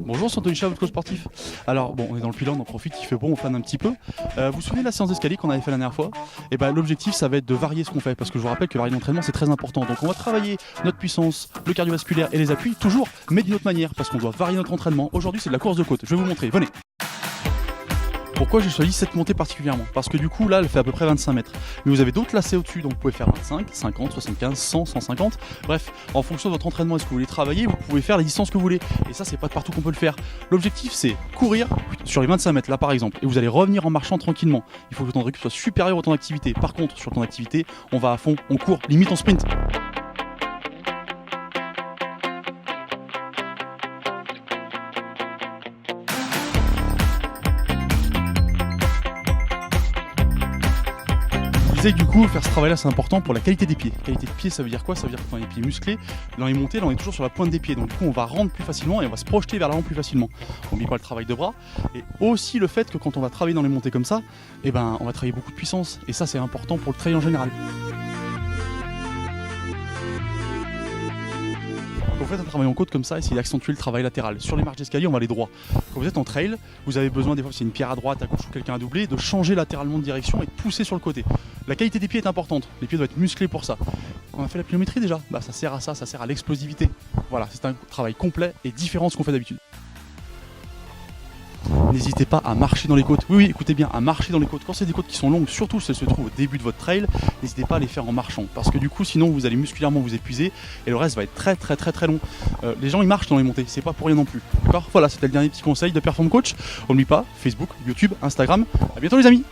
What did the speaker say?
Bonjour, c'est Anthony Chat, votre coach sportif. Alors bon, on est dans le Puy-de-Dôme, on en profite, il fait bon, on flâne un petit peu. Vous vous souvenez de la séance d'escalier qu'on avait fait la dernière fois? Et ben l'objectif ça va être de varier ce qu'on fait, parce que je vous rappelle que varier l'entraînement c'est très important. Donc on va travailler notre puissance, le cardiovasculaire et les appuis, toujours, mais d'une autre manière, parce qu'on doit varier notre entraînement. Aujourd'hui c'est de la course de côte, je vais vous montrer, venez. Pourquoi j'ai choisi cette montée particulièrement? Parce que du coup là elle fait à peu près 25 mètres. Mais vous avez d'autres lacets au-dessus, donc vous pouvez faire 25, 50, 75, 100, 150. Bref, en fonction de votre entraînement et ce que vous voulez travailler, vous pouvez faire les distances que vous voulez. Et ça c'est pas de partout qu'on peut le faire. L'objectif c'est courir sur les 25 mètres là par exemple. Et vous allez revenir en marchant tranquillement. Il faut que le temps de récup soit supérieur au temps d'activité. Par contre sur le temps d'activité, on va à fond, on court, limite on sprint. Du coup, faire ce travail-là, c'est important pour la qualité des pieds. Qualité de pied, ça veut dire quoi? Ça veut dire que quand on a les pieds musclés, dans les montées, là, on est toujours sur la pointe des pieds. Donc, du coup, on va rendre plus facilement et on va se projeter vers l'avant plus facilement. On n'oublie pas le travail de bras et aussi le fait que quand on va travailler dans les montées comme ça, eh ben, on va travailler beaucoup de puissance. Et ça, c'est important pour le trail en général. Quand vous faites un travail en côte comme ça, essayez d'accentuer le travail latéral. Sur les marches d'escalier, on va aller droit. Quand vous êtes en trail, vous avez besoin, des fois, si c'est une pierre à droite, à gauche ou quelqu'un à doubler, de changer latéralement de direction et de pousser sur le côté. La qualité des pieds est importante. Les pieds doivent être musclés pour ça. On a fait la pliométrie déjà. Bah, ça sert à ça sert à l'explosivité. Voilà, c'est un travail complet et différent de ce qu'on fait d'habitude. N'hésitez pas à marcher dans les côtes. Oui, écoutez bien, à marcher dans les côtes. Quand c'est des côtes qui sont longues, surtout si elles se trouvent au début de votre trail, n'hésitez pas à les faire en marchant. Parce que du coup, sinon, vous allez musculairement vous épuiser et le reste va être très long. Les gens, ils marchent dans les montées, c'est pas pour rien non plus. D'accord? Voilà, c'était le dernier petit conseil de Perform Coach. On n'oublie pas, Facebook, YouTube, Instagram. À bientôt les amis!